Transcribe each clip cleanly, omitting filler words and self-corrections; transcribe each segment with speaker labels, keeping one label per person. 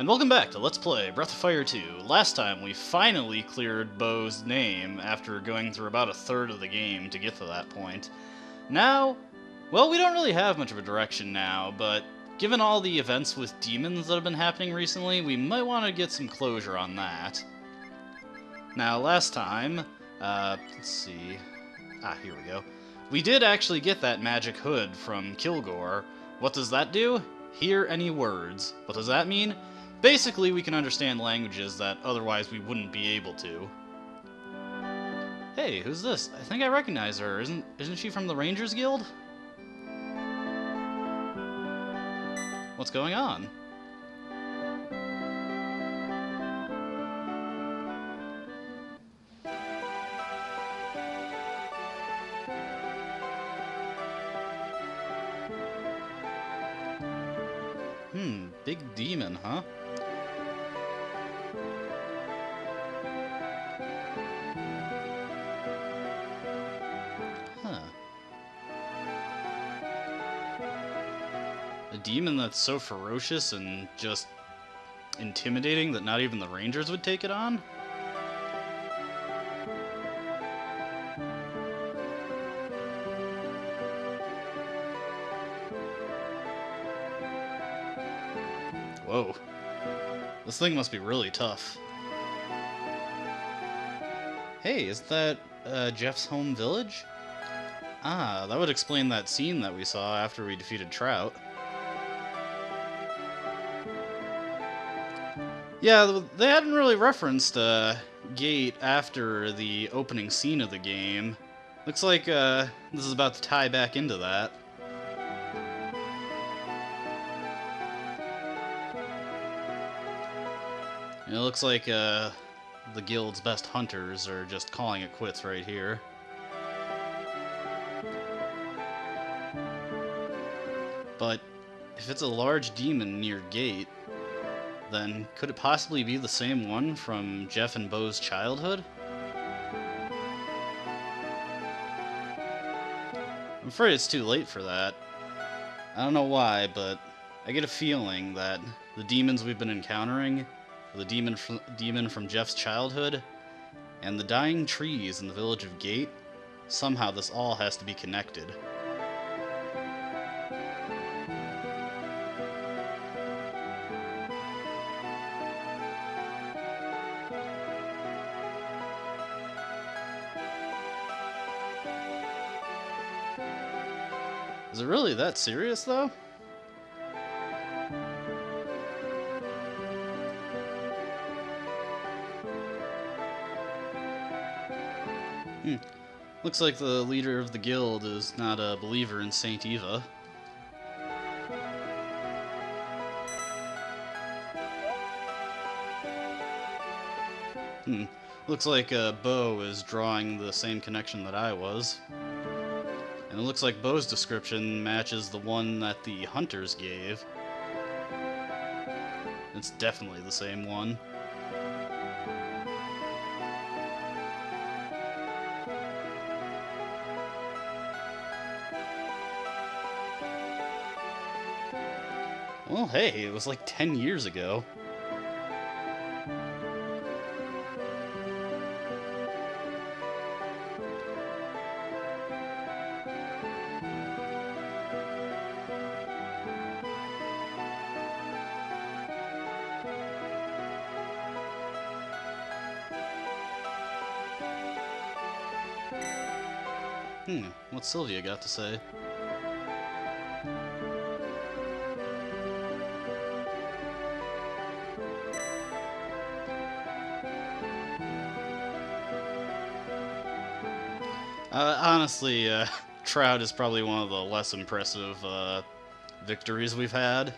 Speaker 1: And welcome back to Let's Play Breath of Fire 2. Last time we finally cleared Bo's name after going through about a third of the game to get to that point. Now, well, we don't really have much of a direction now, but given all the events with demons that have been happening recently, we might want to get some closure on that. Now, last time, let's see. Here we go. We did actually get that magic hood from Kilgore. What does that do? Hear any words. What does that mean? Basically, we can understand languages that otherwise we wouldn't be able to. Hey, who's this? I think I recognize her. Isn't she from the Rangers Guild? What's going on? Big demon, huh? Huh. A demon that's so ferocious and just intimidating that not even the Rangers would take it on? Whoa. This thing must be really tough. Hey, is that Jeff's home village? Ah, that would explain that scene that we saw after we defeated Trout. Yeah, they hadn't really referenced Gate after the opening scene of the game. Looks like this is about to tie back into that. And it looks like the guild's best hunters are just calling it quits right here. But if it's a large demon near Gate, then could it possibly be the same one from Jeff and Bo's childhood? I'm afraid it's too late for that. I don't know why, but I get a feeling that the demons we've been encountering, the demon from Jeff's childhood, and the dying trees in the village of Gate, somehow this all has to be connected. Is it really that serious, though? Looks like the leader of the guild is not a believer in Saint Eva. Looks like Bo is drawing the same connection that I was. And it looks like Bo's description matches the one that the hunters gave. It's definitely the same one. Well, hey, it was like 10 years ago. What's Sylvia got to say? Honestly, Trout is probably one of the less impressive victories we've had.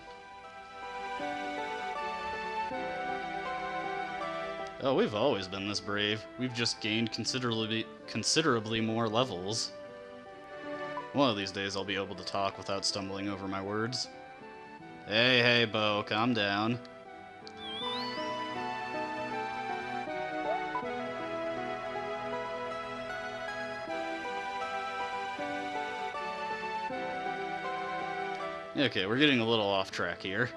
Speaker 1: Oh, we've always been this brave. We've just gained considerably more levels. One of these days I'll be able to talk without stumbling over my words. Hey, Bo, calm down. Okay, we're getting a little off track here.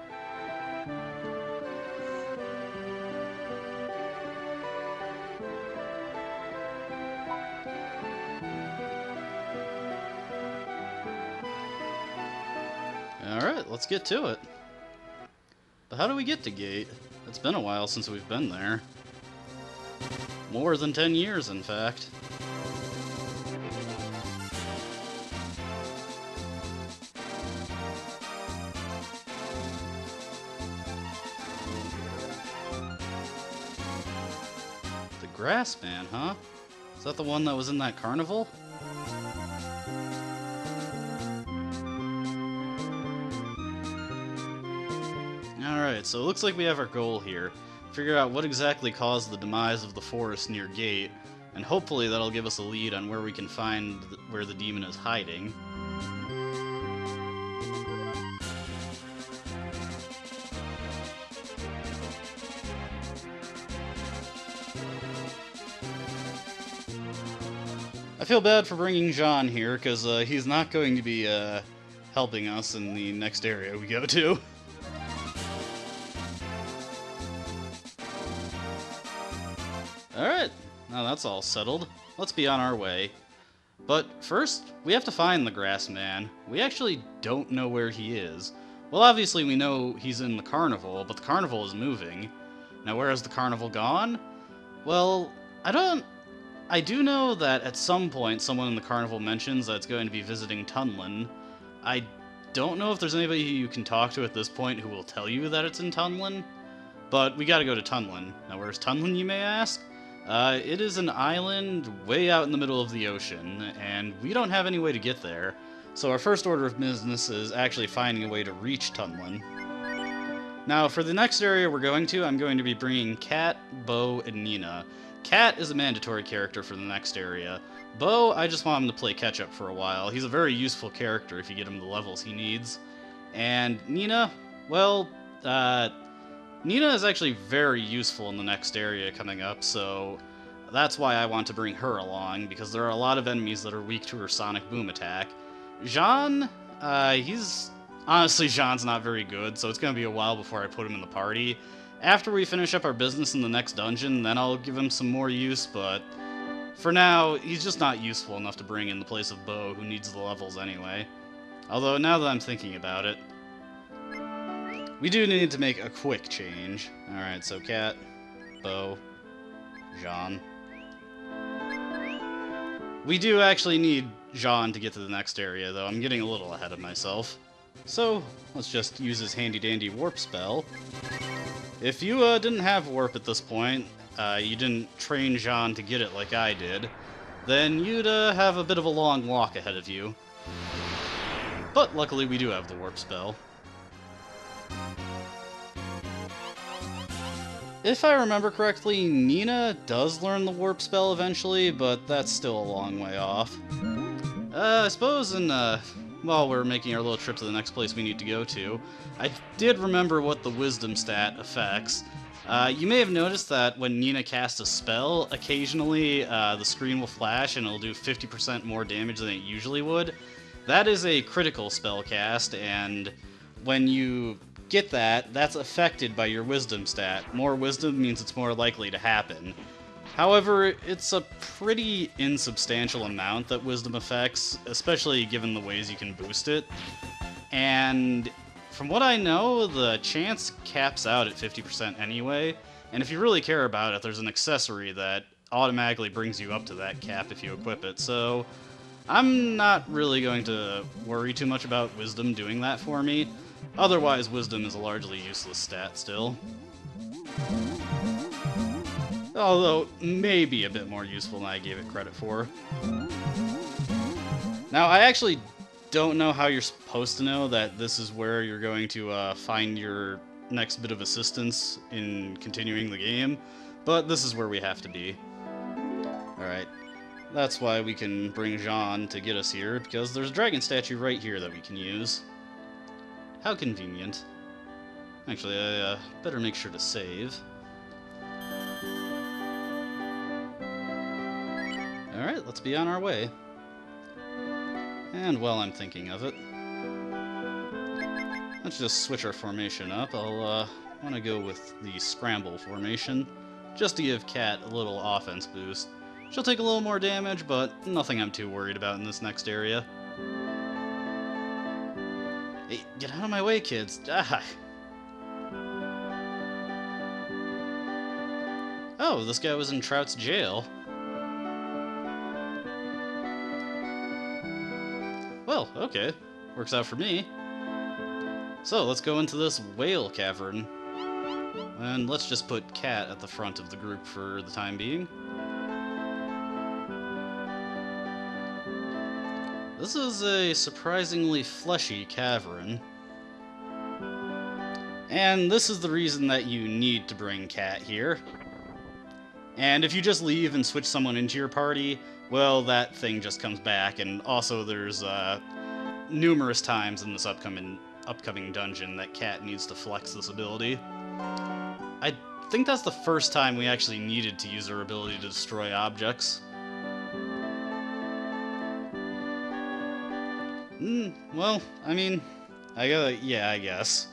Speaker 1: let's get to it. But how do we get to Gate? It's been a while since we've been there. More than 10 years, in fact. The Grass Man, huh? Is that the one that was in that carnival? Alright, so it looks like we have our goal here. Figure out what exactly caused the demise of the forest near Gate, and hopefully that'll give us a lead on where we can find where the demon is hiding. I feel bad for bringing Jean here, because he's not going to be helping us in the next area we go to. Alright, now that's all settled. Let's be on our way. But first, we have to find the Grass Man. We actually don't know where he is. Well, obviously we know he's in the carnival, but the carnival is moving. Now where has the carnival gone? Well, I do know that at some point someone in the carnival mentions that it's going to be visiting Tunlin. I don't know if there's anybody you can talk to at this point who will tell you that it's in Tunlin, but we gotta go to Tunlin. Now where's Tunlin, you may ask? It is an island way out in the middle of the ocean, and we don't have any way to get there. So our first order of business is actually finding a way to reach Tunlin. Now, for the next area we're going to, I'm going to be bringing Cat, Bo, and Nina. Cat is a mandatory character for the next area. Bo, I just want him to play catch-up for a while. He's a very useful character if you get him the levels he needs. And Nina, well, Nina is actually very useful in the next area coming up, so that's why I want to bring her along, because there are a lot of enemies that are weak to her Sonic Boom attack. Jean, honestly, Jean's not very good, so it's going to be a while before I put him in the party. After we finish up our business in the next dungeon, then I'll give him some more use, but for now, he's just not useful enough to bring in the place of Bo, who needs the levels anyway. Although, now that I'm thinking about it, we do need to make a quick change. Alright, so Cat, Bo, Jean. We do actually need Jean to get to the next area, though. I'm getting a little ahead of myself. So, let's just use his handy-dandy warp spell. If you didn't have warp at this point, you didn't train Jean to get it like I did, then you'd have a bit of a long walk ahead of you. But luckily we do have the warp spell. If I remember correctly, Nina does learn the warp spell eventually, but that's still a long way off. I suppose while we're making our little trip to the next place we need to go to, I did remember what the wisdom stat affects. You may have noticed that when Nina casts a spell, occasionally the screen will flash and it'll do 50% more damage than it usually would. That is a critical spell cast, and when you get that, that's affected by your wisdom stat. More wisdom means it's more likely to happen. However, it's a pretty insubstantial amount that wisdom affects, especially given the ways you can boost it. And from what I know, the chance caps out at 50% anyway, and if you really care about it, there's an accessory that automatically brings you up to that cap if you equip it, so I'm not really going to worry too much about wisdom doing that for me. Otherwise, wisdom is a largely useless stat still. Although, maybe a bit more useful than I gave it credit for. Now, I actually don't know how you're supposed to know that this is where you're going to find your next bit of assistance in continuing the game, but this is where we have to be. Alright, that's why we can bring Jean to get us here, because there's a dragon statue right here that we can use. How convenient. Actually, I better make sure to save. Alright, let's be on our way. And while I'm thinking of it, let's just switch our formation up. I'll want to go with the scramble formation, just to give Cat a little offense boost. She'll take a little more damage, but nothing I'm too worried about in this next area. Hey, get out of my way, kids. Ah. Oh, this guy was in Trout's jail. Well, okay. Works out for me. So, let's go into this whale cavern. And let's just put Cat at the front of the group for the time being. This is a surprisingly fleshy cavern. And this is the reason that you need to bring Cat here. And if you just leave and switch someone into your party, well, that thing just comes back. And also there's numerous times in this upcoming dungeon that Cat needs to flex this ability. I think that's the first time we actually needed to use her ability to destroy objects. Well, I mean, I guess.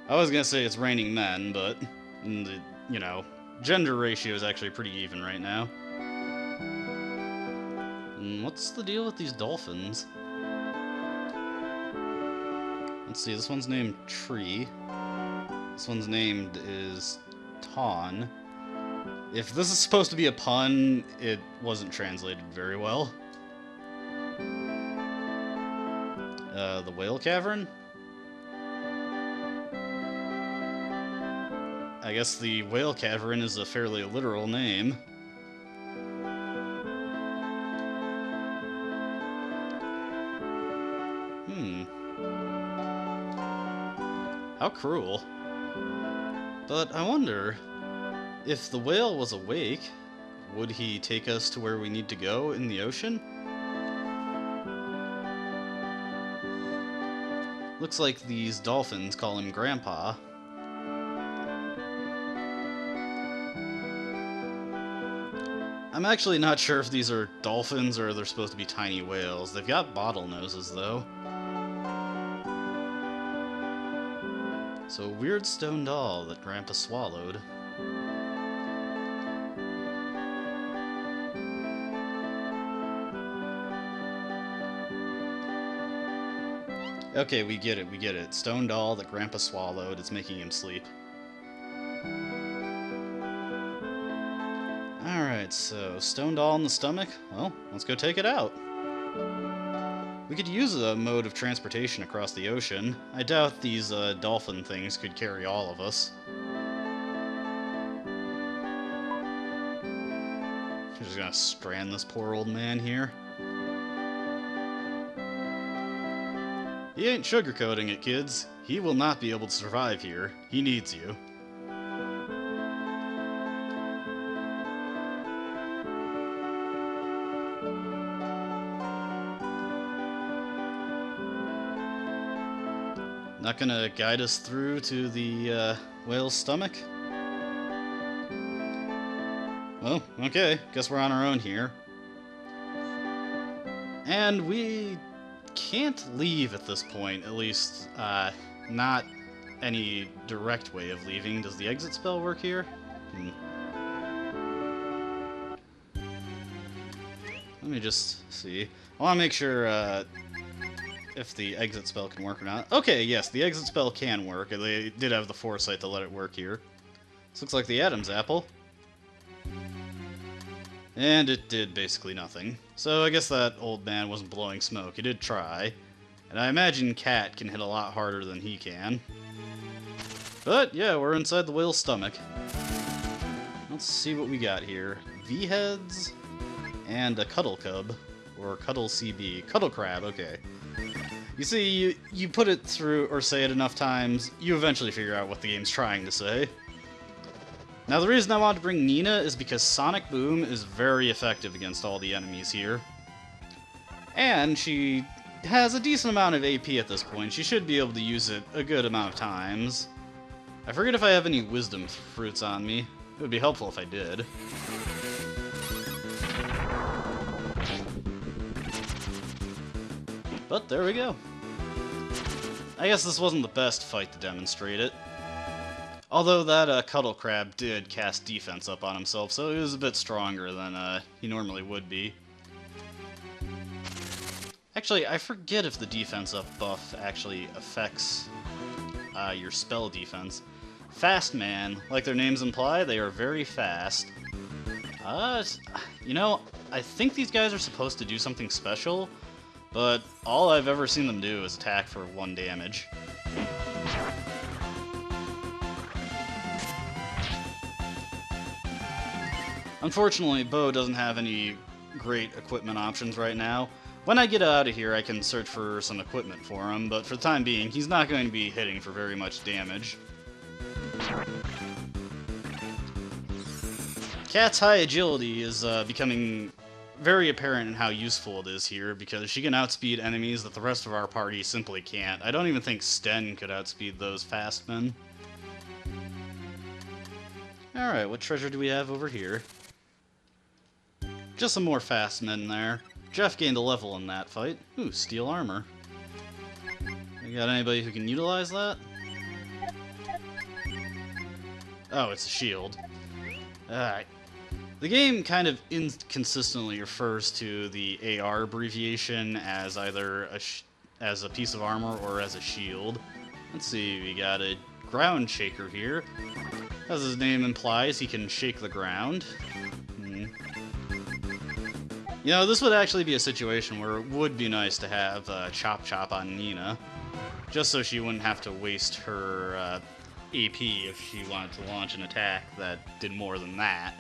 Speaker 1: I was gonna say it's raining men, but, you know, gender ratio is actually pretty even right now. What's the deal with these dolphins? Let's see, this one's named Tree. This one's named is Ton. If this is supposed to be a pun, it wasn't translated very well. The whale cavern? I guess the whale cavern is a fairly literal name. How cruel. But I wonder, if the whale was awake, would he take us to where we need to go in the ocean? Looks like these dolphins call him Grandpa. I'm actually not sure if these are dolphins or they're supposed to be tiny whales. They've got bottlenoses, though. So, a weird stone doll that Grandpa swallowed. Okay, we get it. Stone doll that Grandpa swallowed, it's making him sleep. Alright, so stone doll in the stomach? Well, let's go take it out. We could use a mode of transportation across the ocean. I doubt these dolphin things could carry all of us. We're just gonna strand this poor old man here. He ain't sugarcoating it, kids. He will not be able to survive here. He needs you. Not gonna guide us through to the whale's stomach? Well, okay. Guess we're on our own here. And we can't leave at this point, at least not any direct way of leaving. Does the exit spell work here? Let me just see. I want to make sure if the exit spell can work or not. Okay, yes, the exit spell can work. They did have the foresight to let it work here. This looks like the Adam's apple. And it did basically nothing. So I guess that old man wasn't blowing smoke. He did try. And I imagine Cat can hit a lot harder than he can. But yeah, we're inside the whale's stomach. Let's see what we got here. V-heads and a Cuddle Cub. Or Cuddle CB. Cuddle Crab, okay. You see, you put it through or say it enough times, you eventually figure out what the game's trying to say. Now the reason I wanted to bring Nina is because Sonic Boom is very effective against all the enemies here. And she has a decent amount of AP at this point. She should be able to use it a good amount of times. I forget if I have any wisdom fruits on me. It would be helpful if I did. But there we go. I guess this wasn't the best fight to demonstrate it. Although that Cuddle Crab did cast defense up on himself, so he was a bit stronger than he normally would be. Actually, I forget if the defense up buff actually affects your spell defense. Fast Man, like their names imply, they are very fast. You know, I think these guys are supposed to do something special, but all I've ever seen them do is attack for 1 damage. Unfortunately, Bo doesn't have any great equipment options right now. When I get out of here, I can search for some equipment for him, but for the time being, he's not going to be hitting for very much damage. Kat's high agility is becoming very apparent in how useful it is here, because she can outspeed enemies that the rest of our party simply can't. I don't even think Sten could outspeed those fast men. Alright, what treasure do we have over here? Just some more fast men there. Jeff gained a level in that fight. Ooh, steel armor. You got anybody who can utilize that? Oh, it's a shield. Alright. The game kind of inconsistently refers to the AR abbreviation as either as a piece of armor or as a shield. Let's see, we got a ground shaker here. As his name implies, he can shake the ground. You know, this would actually be a situation where it would be nice to have Chop Chop on Nina, just so she wouldn't have to waste her AP if she wanted to launch an attack that did more than that.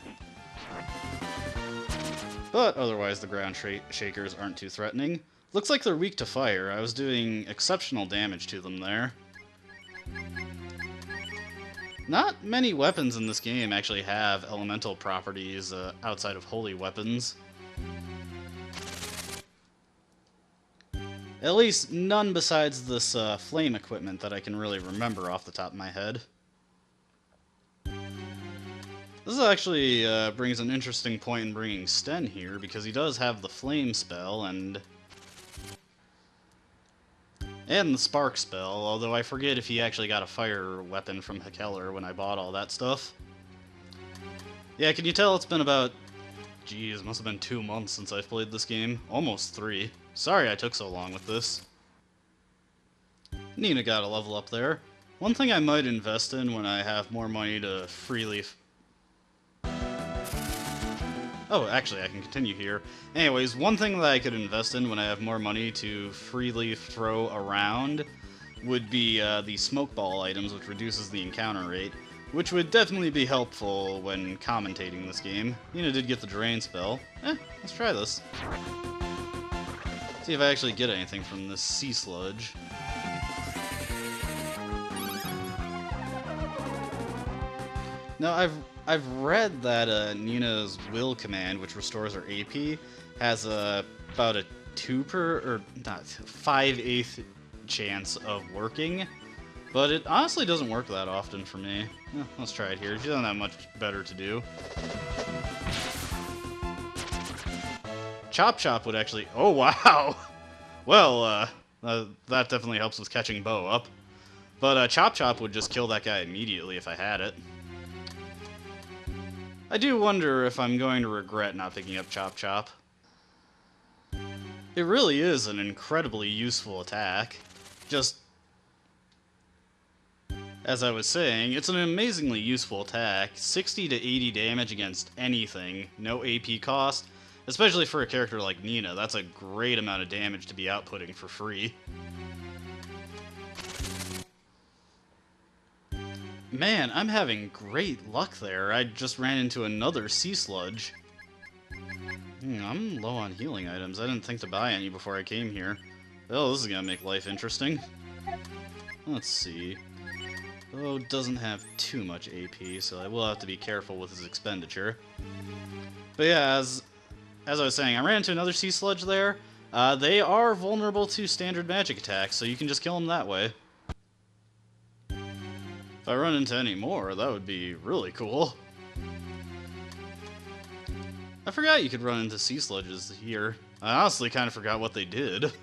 Speaker 1: But otherwise, the ground shakers aren't too threatening. Looks like they're weak to fire. I was doing exceptional damage to them there. Not many weapons in this game actually have elemental properties outside of holy weapons. At least none besides this flame equipment that I can really remember off the top of my head. This actually brings an interesting point in bringing Sten here, because he does have the flame spell and the spark spell, although I forget if he actually got a fire weapon from Hekeler when I bought all that stuff. Yeah, can you tell it's been about, geez, must have been 2 months since I've played this game. Almost 3. Sorry I took so long with this. Nina got a level up there. One thing I might invest in when I have more money to freely... Oh, actually, I can continue here. Anyways, one thing that I could invest in when I have more money to freely throw around would be the smoke ball items, which reduces the encounter rate, which would definitely be helpful when commentating this game. Nina did get the drain spell. Let's try this. See if I actually get anything from this sea sludge. Now, I've read that Nina's will command, which restores her AP, has about a 5/8 chance of working, but it honestly doesn't work that often for me. Let's try it here. She doesn't have much better to do. Chop Chop would actually... Oh, wow! Well, that definitely helps with catching Bo up. But Chop Chop would just kill that guy immediately if I had it. I do wonder if I'm going to regret not picking up Chop Chop. It really is an incredibly useful attack. Just... as I was saying, it's an amazingly useful attack. 60 to 80 damage against anything, no AP cost. Especially for a character like Nina, that's a great amount of damage to be outputting for free. Man, I'm having great luck there. I just ran into another sea sludge. I'm low on healing items. I didn't think to buy any before I came here. Oh, this is gonna make life interesting. Let's see. Bo doesn't have too much AP, so I will have to be careful with his expenditure. But yeah, as I was saying, I ran into another sea sludge there. They are vulnerable to standard magic attacks, so you can just kill them that way. If I run into any more, that would be really cool. I forgot you could run into sea sludges here. I honestly kind of forgot what they did.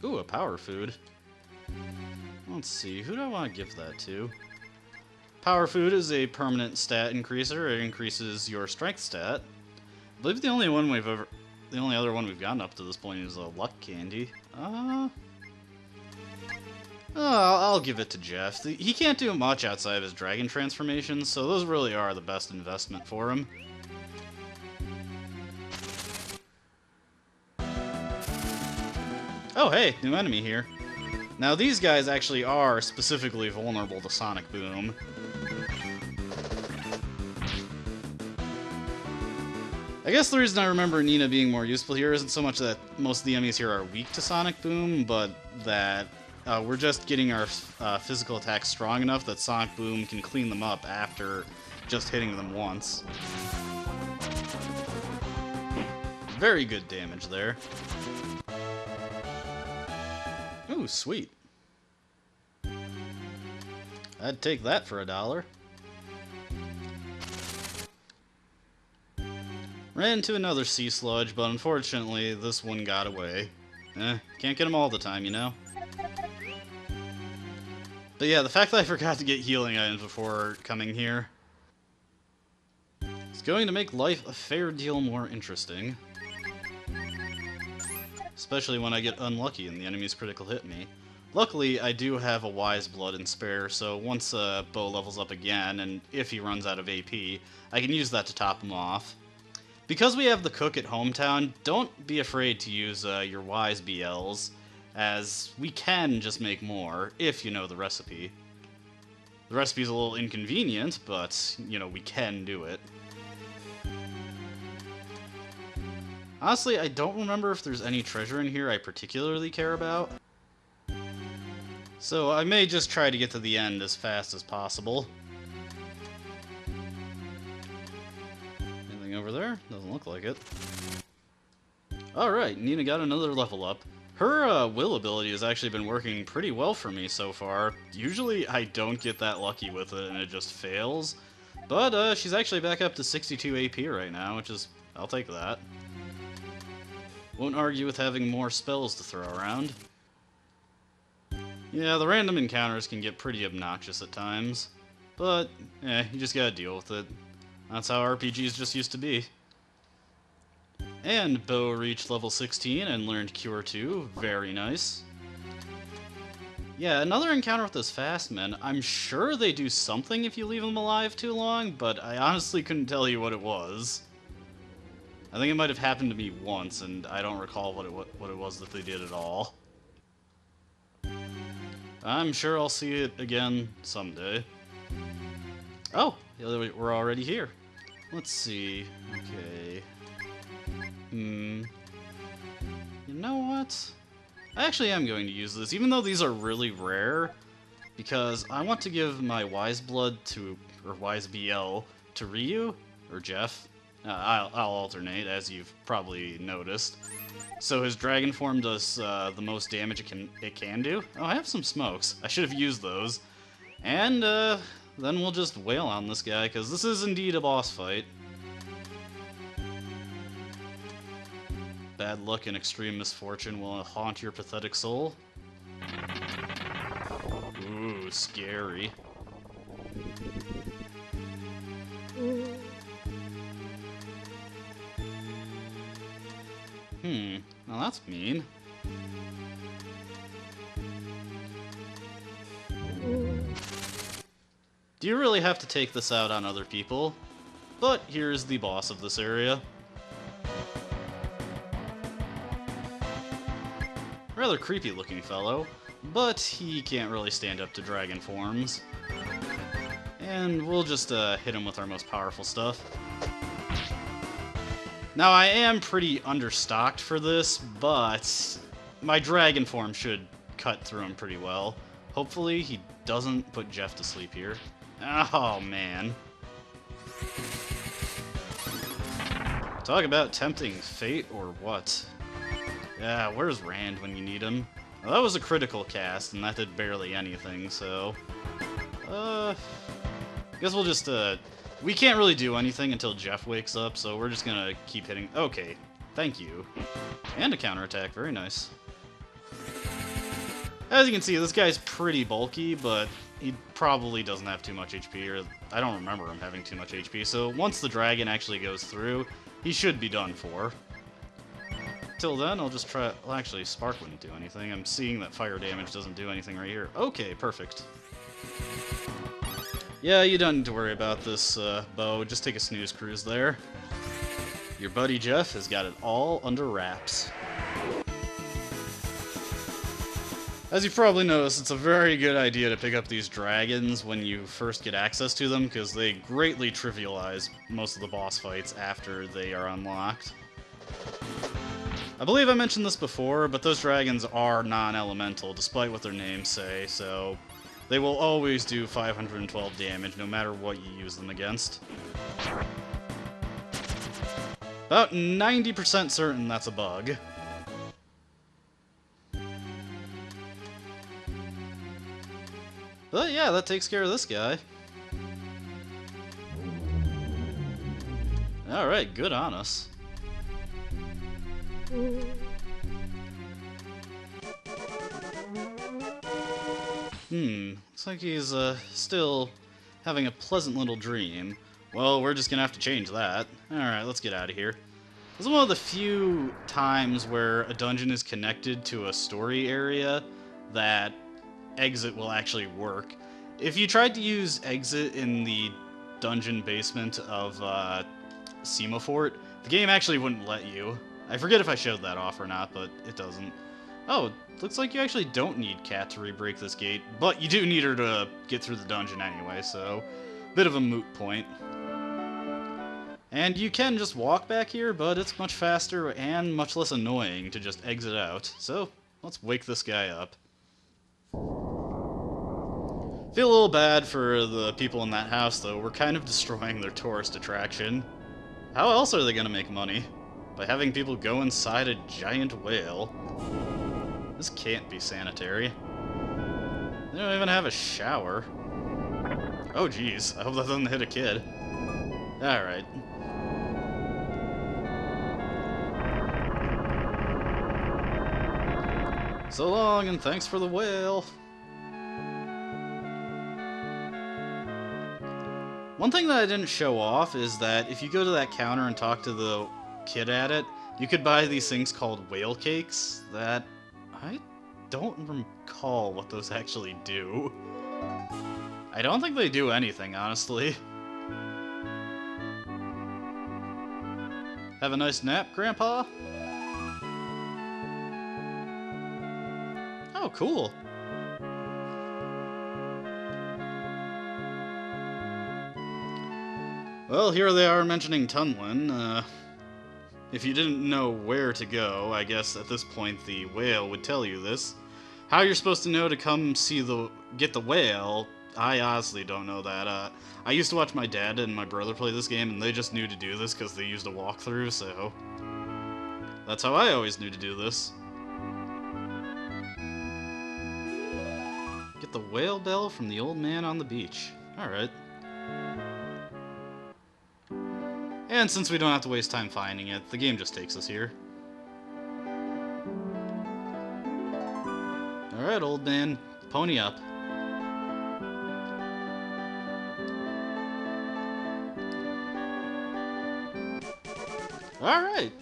Speaker 1: Ooh, a power food. Let's see, who do I want to give that to? Power food is a permanent stat increaser. It increases your strength stat. I believe the only one we've ever... the only other one we've gotten up to this point is a luck candy. I'll give it to Jeff. He can't do much outside of his dragon transformations, so those really are the best investment for him. Oh hey, new enemy here. Now these guys actually are specifically vulnerable to Sonic Boom. I guess the reason I remember Nina being more useful here isn't so much that most of the enemies here are weak to Sonic Boom, but that we're just getting our physical attacks strong enough that Sonic Boom can clean them up after just hitting them once. Very good damage there. Ooh, sweet. I'd take that for $1. Ran into another sea sludge, but unfortunately this one got away. Can't get them all the time, you know? But yeah, the fact that I forgot to get healing items before coming here is going to make life a fair deal more interesting. Especially when I get unlucky and the enemy's critical hit me. Luckily, I do have a Wise Blood in spare, so once Bo levels up again, and if he runs out of AP, I can use that to top him off. Because we have the cook at Hometown, don't be afraid to use your Wise BLs, as we can just make more, if you know the recipe. The recipe's a little inconvenient, but, you know, we can do it. Honestly, I don't remember if there's any treasure in here I particularly care about. So I may just try to get to the end as fast as possible. Anything over there? Doesn't look like it. Alright, Nina got another level up. Her will ability has actually been working pretty well for me so far. Usually I don't get that lucky with it and it just fails. But she's actually back up to 62 AP right now, which is... I'll take that. Won't argue with having more spells to throw around. Yeah, the random encounters can get pretty obnoxious at times. But, you just gotta deal with it. That's how RPGs just used to be. And Bo reached level 16 and learned Cure 2. Very nice. Yeah, another encounter with those fast men. I'm sure they do something if you leave them alive too long, but I honestly couldn't tell you what it was. I think it might have happened to me once, and I don't recall what it was that they did at all. I'm sure I'll see it again someday. Oh, we're already here. Let's see. Okay. You know what? I actually am going to use this, even though these are really rare, because I want to give my Wise Blood to, or Wise BL to Ryu, or Jeff. I'll alternate, as you've probably noticed. So his dragon form does the most damage it can do. Oh, I have some smokes. I should have used those. And then we'll just wail on this guy, because this is indeed a boss fight. Bad luck and extreme misfortune will haunt your pathetic soul. Ooh, scary. Well, that's mean. Do you really have to take this out on other people? But here's the boss of this area. Rather creepy looking fellow, but he can't really stand up to dragon forms. And we'll just hit him with our most powerful stuff. Now, I am pretty understocked for this, but my dragon form should cut through him pretty well. Hopefully, he doesn't put Jeff to sleep here. Oh, man. Talk about tempting fate or what? Yeah, where's Rand when you need him? Well, that was a critical cast, and that did barely anything, so... I guess we'll just, we can't really do anything until Jeff wakes up, so we're just gonna keep hitting... Okay, thank you. And a counterattack, very nice. As you can see, this guy's pretty bulky, but he probably doesn't have too much HP, or I don't remember him having too much HP, so once the dragon actually goes through, he should be done for. till then, I'll just try... Well, actually, Spark wouldn't do anything. I'm seeing that fire damage doesn't do anything right here. Okay, perfect. Yeah, you don't need to worry about this, Bo. Just take a snooze cruise there. Your buddy Jeff has got it all under wraps. As you've probably noticed, it's a very good idea to pick up these dragons when you first get access to them, because they greatly trivialize most of the boss fights after they are unlocked. I believe I mentioned this before, but those dragons are non-elemental, despite what their names say, so they will always do 512 damage, no matter what you use them against. About 90% certain that's a bug. But yeah, that takes care of this guy. Alright, good on us. Looks like he's still having a pleasant little dream. Well, we're just gonna have to change that. Alright, let's get out of here. This is one of the few times where a dungeon is connected to a story area that exit will actually work. If you tried to use exit in the dungeon basement of Semafort, the game actually wouldn't let you. I forget if I showed that off or not, but it doesn't. Oh, looks like you actually don't need Cat to re-break this gate, but you do need her to get through the dungeon anyway, so bit of a moot point. And you can just walk back here, but it's much faster and much less annoying to just exit out. So, let's wake this guy up. Feel a little bad for the people in that house, though. We're kind of destroying their tourist attraction. How else are they gonna make money? By having people go inside a giant whale. This can't be sanitary. They don't even have a shower. Oh jeez, I hope that doesn't hit a kid. Alright. So long, and thanks for the whale. One thing that I didn't show off is that if you go to that counter and talk to the kid at it, you could buy these things called whale cakes that I don't recall what those actually do. I don't think they do anything, honestly. Have a nice nap, Grandpa? Oh, cool. Well, here they are mentioning Tunlin. If you didn't know where to go, I guess at this point the whale would tell you this. How you're supposed to know to come get the whale, I honestly don't know that. I used to watch my dad and my brother play this game, and they just knew to do this because they used a walkthrough, so that's how I always knew to do this. Get the whale bell from the old man on the beach. Alright. And since we don't have to waste time finding it, the game just takes us here. Alright, old man, pony up. Alright!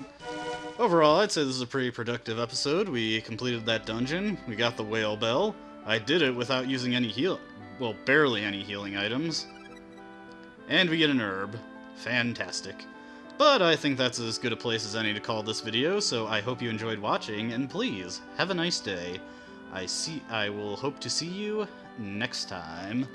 Speaker 1: Overall, I'd say this is a pretty productive episode. We completed that dungeon, we got the whale bell. I did it without using any well, barely any healing items. And we get an herb. Fantastic. But I think that's as good a place as any to call this video, so I hope you enjoyed watching, and please, have a nice day. I will hope to see you next time.